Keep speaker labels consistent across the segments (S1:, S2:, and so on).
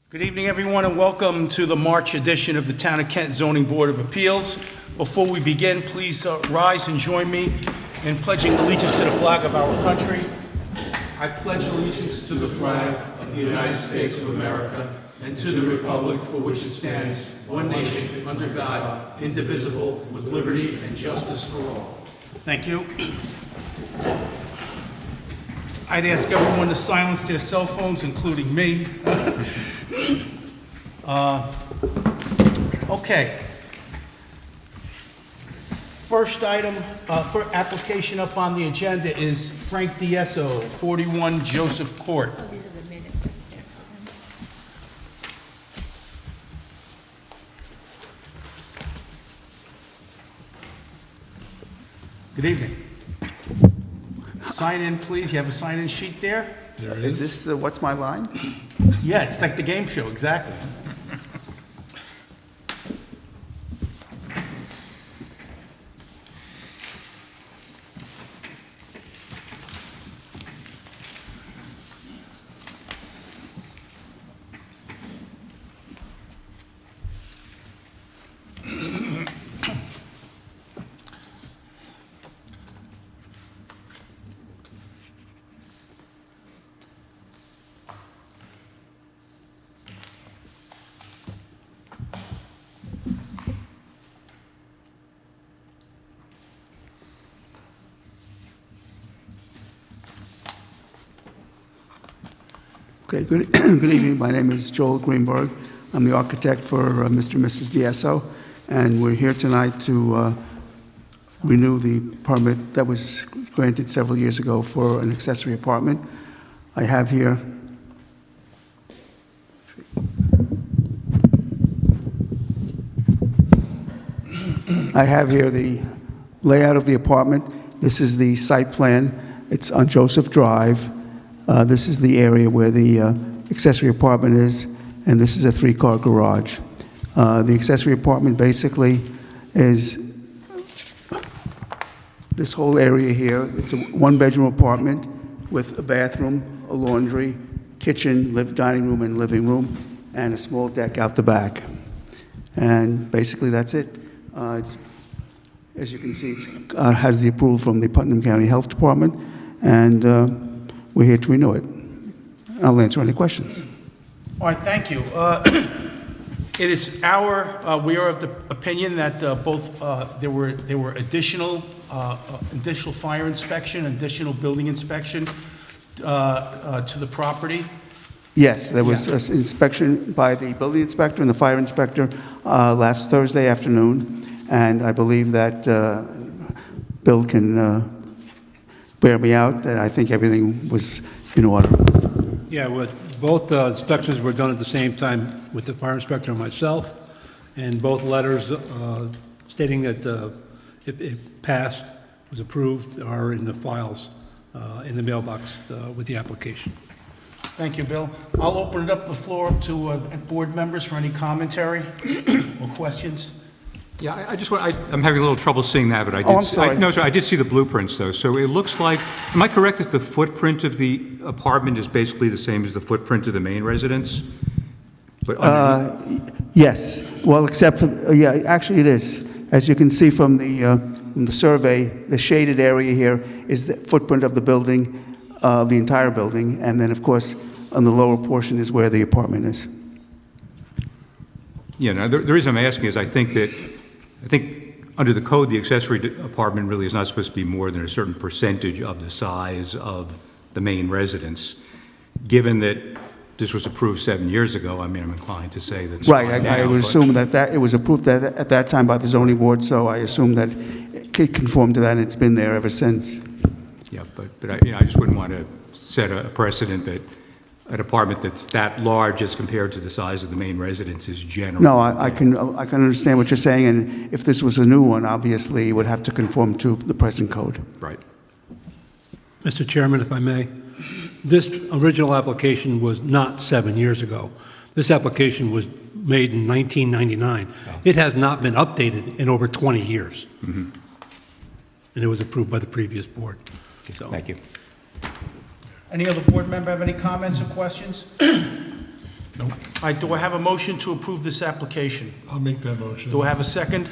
S1: Good evening, everyone, and welcome to the March edition of the Town of Kent Zoning Board of Appeals. Before we begin, please rise and join me in pledging allegiance to the flag of our country. I pledge allegiance to the flag of the United States of America and to the republic for which it stands, one nation, under God, indivisible, with liberty and justice for all. Thank you. I'd ask everyone to silence their cell phones, including me. Okay. First item for application up on the agenda is Frank Diesso, 41 Joseph Court.
S2: Oh, these are the minutes.
S1: Good evening. Sign in, please. You have a sign-in sheet there?
S3: Is this what's my line?
S1: Yeah, it's like the game show, exactly.
S3: Okay, good evening. My name is Joel Greenberg. I'm the architect for Mr. and Mrs. Diesso, and we're here tonight to renew the permit that was granted several years ago for an accessory apartment. I have here the layout of the apartment. This is the site plan. It's on Joseph Drive. This is the area where the accessory apartment is, and this is a three-car garage. The accessory apartment basically is this whole area here. It's a one-bedroom apartment with a bathroom, a laundry, kitchen, dining room, and living room, and a small deck out the back. And basically that's it. As you can see, it has the approval from the Putnam County Health Department, and we're here to renew it. I'll answer any questions.
S1: All right, thank you. It is we are of the opinion that both there were additional fire inspection, additional building inspection to the property.
S3: Yes, there was an inspection by the building inspector and the fire inspector last Thursday afternoon, and I believe that Bill can bear me out that I think everything was in order.
S4: Yeah, both inspections were done at the same time with the fire inspector and myself, and both letters stating that it passed, was approved, are in the files in the mailbox with the application.
S1: Thank you, Bill. I'll open it up the floor to board members for any commentary or questions.
S5: Yeah, I'm having a little trouble seeing that, but I did.
S3: Oh, I'm sorry.
S5: No, sorry, I did see the blueprints, though. So it looks like, am I correct that the footprint of the apartment is basically the same as the footprint of the main residence? But
S3: Yes, well, except for, yeah, actually it is. As you can see from the survey, the shaded area here is the footprint of the building, the entire building, and then, of course, on the lower portion is where the apartment is.
S5: Yeah, no, the reason I'm asking is I think under the code, the accessory apartment really is not supposed to be more than a certain percentage of the size of the main residence. Given that this was approved 7 years ago, I mean, I'm inclined to say that's
S3: Right,
S5: fine
S3: I
S5: now,
S3: would
S5: but-
S3: assume that it was approved at that time by the zoning board, so I assume that it conformed to that, and it's been there ever since.
S5: Yeah, but I just wouldn't want to set a precedent that an apartment that's that large as compared to the size of the main residence is generally.
S3: No, I can understand what you're saying, and if this was a new one, obviously, it would have to conform to the present code.
S5: Right.
S4: Mr. Chairman, if I may, this original application was not 7 years ago. This application was made in 1999. It has not been updated in over 20 years. Mm-hmm. And it was approved by the previous board. So.
S5: Thank you.
S1: Any other board member have any comments or questions?
S2: Nope.
S1: All right, do I have a motion to approve this application?
S2: I'll make that motion.
S1: Do I have a second?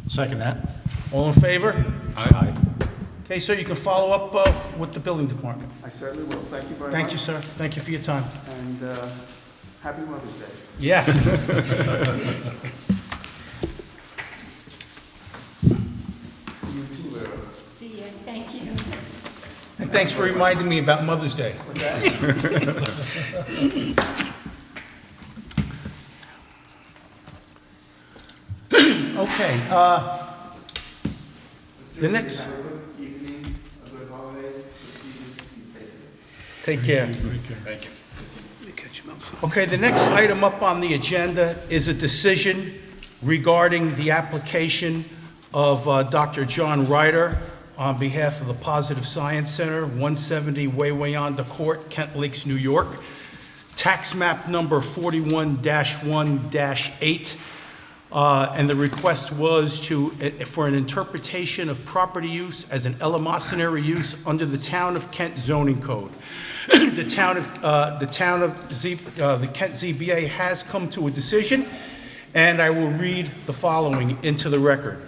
S2: Second that.
S1: All in favor?
S2: Aye.
S1: Okay, sir, you can follow up with the building department.
S3: I certainly will. Thank you very much.
S1: Thank you, sir. Thank you for your time.
S3: And happy Mother's Day.
S1: Yeah.
S6: See you, thank you.
S1: And thanks for reminding me about Mother's Day. Okay, the next,
S3: Have a good evening, a good holiday, good season, and stay safe.
S1: take care.
S2: Thank you.
S1: Okay, the next item up on the agenda is a decision regarding the application of Dr. John Ryder on behalf of the Positive Science Center, 170 Waywayanda Court, Kent Lakes, New York. Tax map number 41-1-8. And the request was for an interpretation of property use as an eleemosynary use under the Town of Kent zoning code. The Kent ZBA has come to a decision, and I will read the following into the record.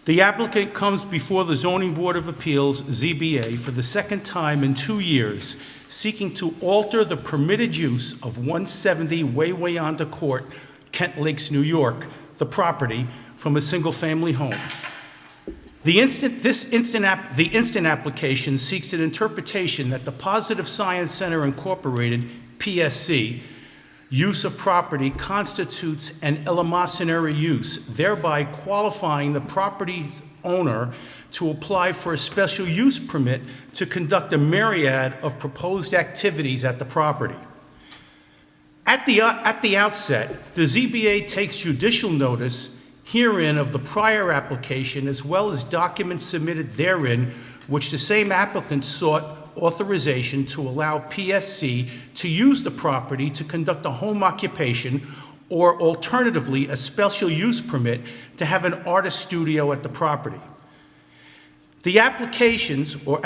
S1: The applicant comes before the Zoning Board of Appeals, ZBA, for the second time in 2 years, seeking to alter the permitted use of 170 Waywayanda Court, Kent Lakes, New York, the property, from a single-family home. The instant application seeks an interpretation that the Positive Science Center Incorporated, PSC, use of property constitutes an eleemosynary use, thereby qualifying the property's owner to apply for a special use permit to conduct a myriad of proposed activities at the property. At the outset, the ZBA takes judicial notice herein of the prior application as well as documents submitted therein, which the same applicant sought authorization to allow PSC to use the property to conduct a home occupation or alternatively a special use permit to have an artist studio at the property. The applications were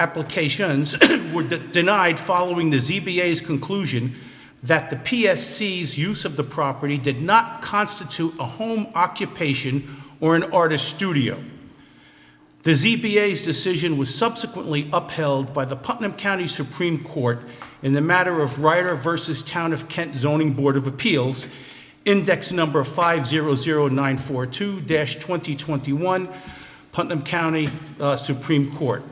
S1: denied following the ZBA's conclusion that the PSC's use of the property did not constitute a home occupation or an artist studio. The ZBA's decision was subsequently upheld by the Putnam County Supreme Court in the matter of Ryder versus Town of Kent Zoning Board of Appeals, index number 500942-2021, Putnam County Supreme Court.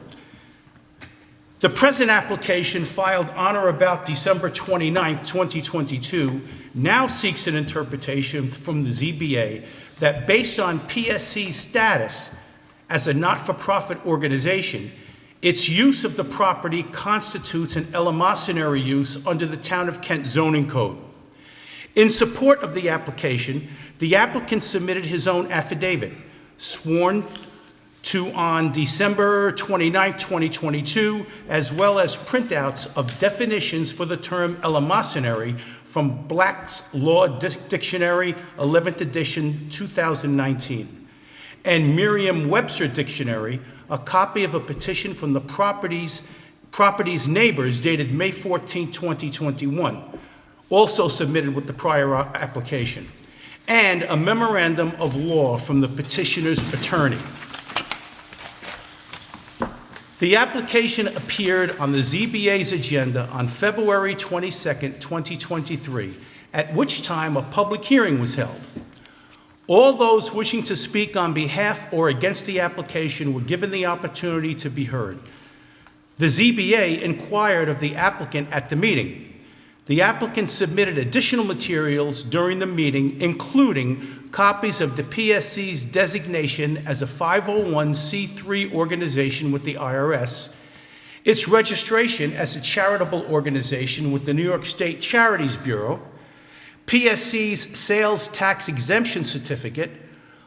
S1: The present application, filed on or about December 29, 2022, now seeks an interpretation from the ZBA that based on PSC's status as a not-for-profit organization, its use of the property constitutes an eleemosynary use under the Town of Kent zoning code. In support of the application, the applicant submitted his own affidavit, sworn to on December 29, 2022, as well as printouts of definitions for the term eleemosynary from Black's Law Dictionary, 11th edition, 2019, and Merriam-Webster Dictionary, a copy of a petition from the property's neighbors dated May 14, 2021, also submitted with the prior application, and a memorandum of law from the petitioner's attorney. The application appeared on the ZBA's agenda on February 22, 2023, at which time a public hearing was held. All those wishing to speak on behalf or against the application were given the opportunity to be heard. The ZBA inquired of the applicant at the meeting. The applicant submitted additional materials during the meeting, including copies of the PSC's designation as a 501c3 organization with the IRS, its registration as a charitable organization with the New York State Charities Bureau, PSC's sales tax exemption certificate,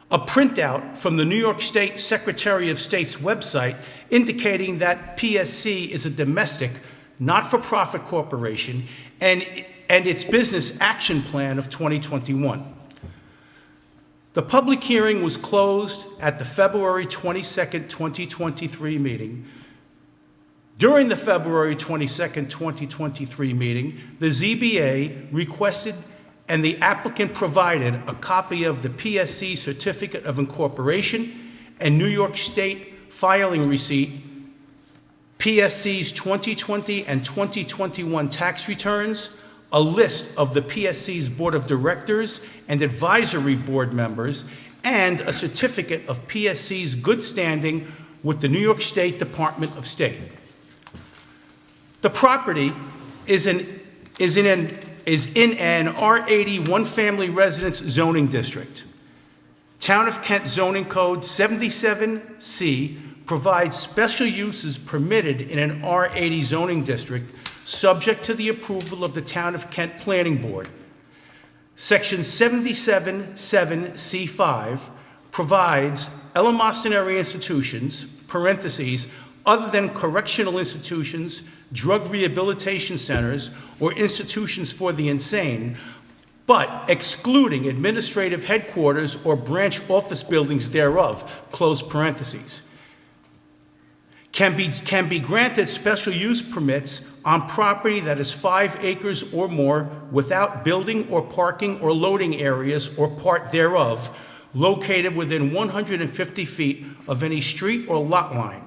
S1: a printout from the New York State Secretary of State's website indicating that PSC is a domestic, not-for-profit corporation, and its business action plan of 2021. The public hearing was closed at the February 22, 2023 meeting. During the February 22nd, 2023 meeting, the ZBA requested and the applicant provided a copy of the PSC Certificate of Incorporation and New York State filing receipt, PSC's 2020 and 2021 tax returns, a list of the PSC's Board of Directors and Advisory Board members, and a certificate of PSC's good standing with the New York State Department of State. The property is in an R80 one-family residence zoning district. Town of Kent Zoning Code 77C provides special uses permitted in an R80 zoning district subject to the approval of the Town of Kent Planning Board. Section 77(7)(c)(5) provides eleemosynary institutions, parentheses, other than correctional institutions, drug rehabilitation centers, or institutions for the insane, but excluding administrative headquarters or branch office buildings thereof, close parentheses, can be granted special use permits on property that is 5 acres or more without building or parking or loading areas or part thereof, located within 150 feet of any street or lot line.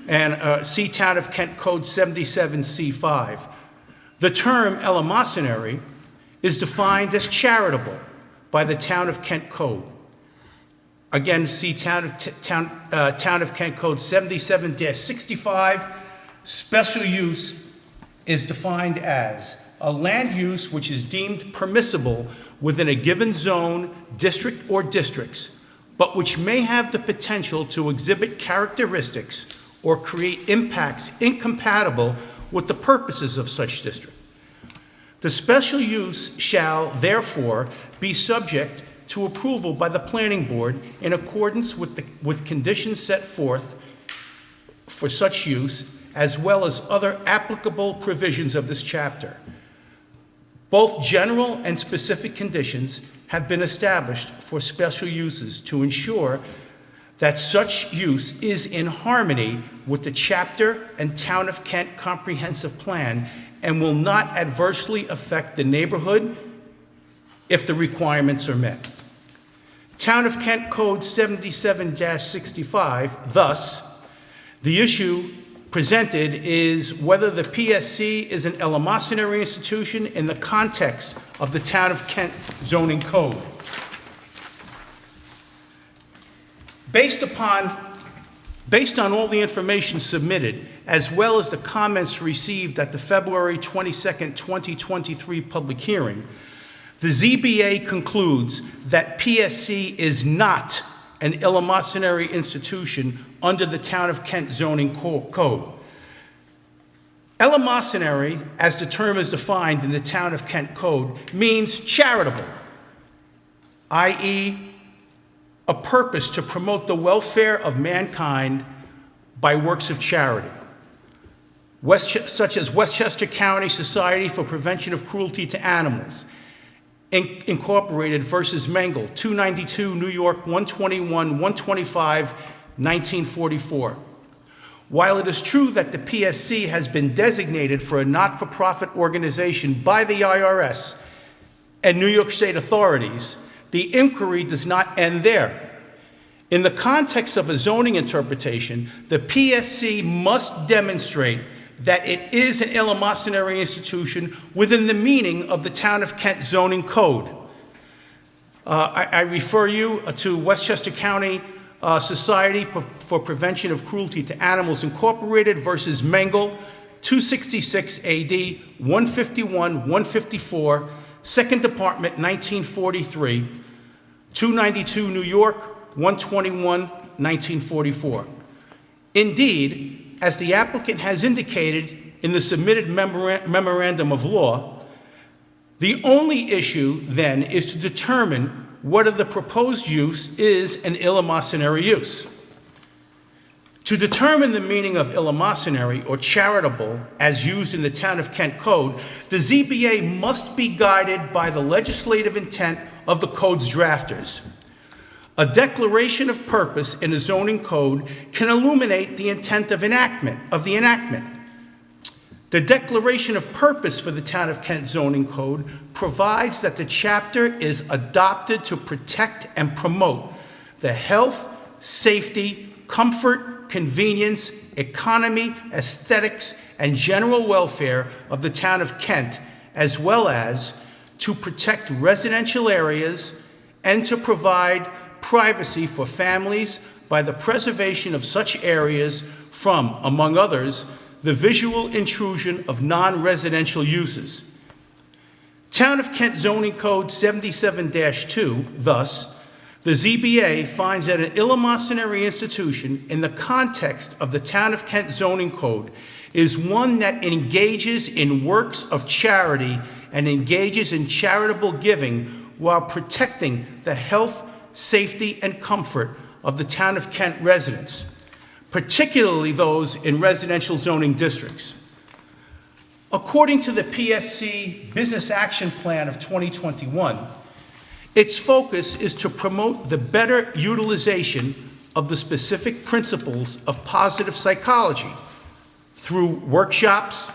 S1: And see Town of Kent Code 77C5. The term eleemosynary is defined as charitable by the Town of Kent Code. Again, see Town of Kent Code 77-65. Special use is defined as a land use which is deemed permissible within a given zone, district, or districts, but which may have the potential to exhibit characteristics or create impacts incompatible with the purposes of such district. The special use shall, therefore, be subject to approval by the Planning Board in accordance with conditions set forth for such use, as well as other applicable provisions of this chapter. Both general and specific conditions have been established for special uses to ensure that such use is in harmony with the chapter and Town of Kent Comprehensive Plan and will not adversely affect the neighborhood if the requirements are met. Town of Kent Code 77-65, thus, the issue presented is whether the PSC is an eleemosynary institution in the context of the Town of Kent zoning code. Based on all the information submitted, as well as the comments received at the February 22nd, 2023 public hearing, the ZBA concludes that PSC is not an eleemosynary institution under the Town of Kent zoning code. Eleemosynary, as the term is defined in the Town of Kent code, means charitable, i.e., a purpose to promote the welfare of mankind by works of charity, such as Westchester County Society for Prevention of Cruelty to Animals, Incorporated versus Mengel, 292 New York 121, 125, 1944. While it is true that the PSC has been designated for a not-for-profit organization by the IRS and New York State authorities, the inquiry does not end there. In the context of a zoning interpretation, the PSC must demonstrate that it is an eleemosynary institution within the meaning of the Town of Kent zoning code. I refer you to Westchester County Society for Prevention of Cruelty to Animals, Incorporated versus Mengel, 266 AD, 151, 154, Second Department, 1943, 292 New York, 121, 1944. Indeed, as the applicant has indicated in the submitted memorandum of law, the only issue then is to determine whether the proposed use is an eleemosynary use. To determine the meaning of eleemosynary or charitable as used in the Town of Kent Code, the ZBA must be guided by the legislative intent of the code's drafters. A declaration of purpose in a zoning code can illuminate the intent of the enactment. The declaration of purpose for the Town of Kent zoning code provides that the chapter is adopted to protect and promote the health, safety, comfort, convenience, economy, aesthetics, and general welfare of the Town of Kent, as well as to protect residential areas and to provide privacy for families by the preservation of such areas from, among others, the visual intrusion of non-residential uses. Town of Kent Zoning Code 77-2, thus, the ZBA finds that an illimosynary institution in the context of the Town of Kent Zoning Code is one that engages in works of charity and engages in charitable giving while protecting the health, safety, and comfort of the Town of Kent residents, particularly those in residential zoning districts. According to the PSC Business Action Plan of 2021, its focus is to promote the better utilization of the specific principles of positive psychology through workshops,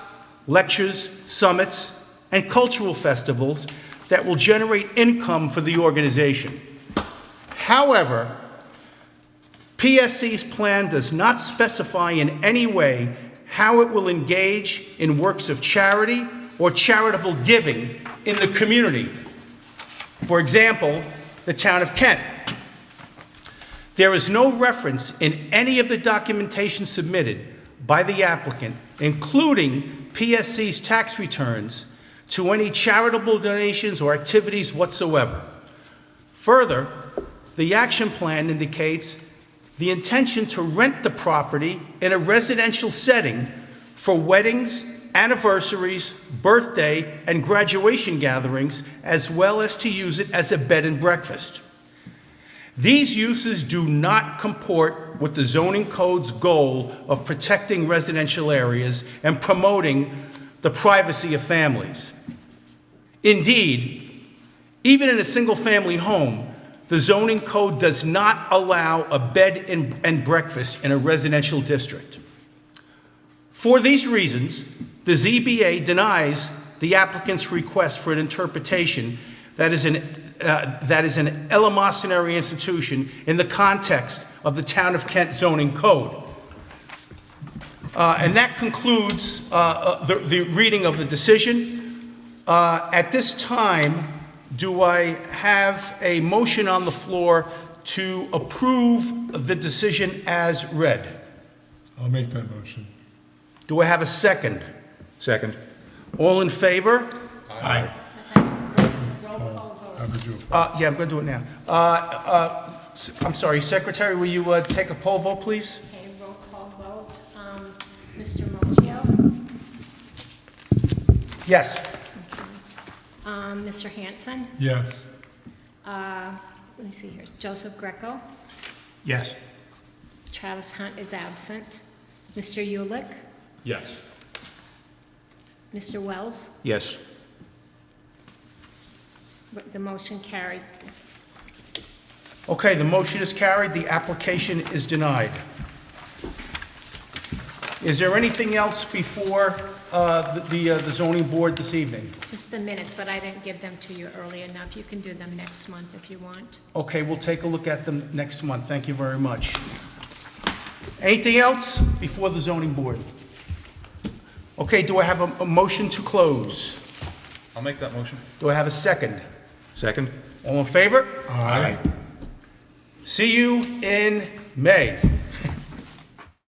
S1: lectures, summits, and cultural festivals that will generate income for the organization. However, PSC's plan does not specify in any way how it will engage in works of charity or charitable giving in the community. For example, the Town of Kent. There is no reference in any of the documentation submitted by the applicant, including PSC's tax returns, to any charitable donations or activities whatsoever. Further, the action plan indicates the intention to rent the property in a residential setting for weddings, anniversaries, birthday, and graduation gatherings, as well as to use it as a bed and breakfast. These uses do not comport with the zoning code's goal of protecting residential areas and promoting the privacy of families. Indeed, even in a single-family home, the zoning code does not allow a bed and breakfast in a residential district. For these reasons, the ZBA denies the applicant's request for an interpretation that is an eleemosynary institution in the context of the Town of Kent zoning code. And that concludes the reading of the decision. At this time, do I have a motion on the floor to approve the decision as read?
S2: I'll make that motion.
S1: Do I have a second?
S5: Second.
S1: All in favor?
S2: Aye.
S6: Roll call vote.
S2: How would you?
S1: Yeah, I'm going to do it now. I'm sorry, Secretary, will you take a poll vote, please?
S6: Okay, roll call vote. Mr. Mochio?
S1: Yes.
S6: Mr. Hanson?
S2: Yes.
S6: Let me see here. Joseph Greco?
S2: Yes.
S6: Travis Hunt is absent. Mr. Ulick?
S2: Yes.
S6: Mr. Wells?
S5: Yes.
S6: The motion carried.
S1: Okay, the motion is carried. The application is denied. Is there anything else before the zoning board this evening?
S6: Just the minutes, but I didn't give them to you early enough. You can do them next month if you want.
S1: Okay, we'll take a look at them next month. Thank you very much. Anything else before the zoning board? Okay, do I have a motion to close?
S2: I'll make that motion.
S1: Do I have a second?
S5: Second.
S1: All in favor?
S2: Aye.
S1: See you in May.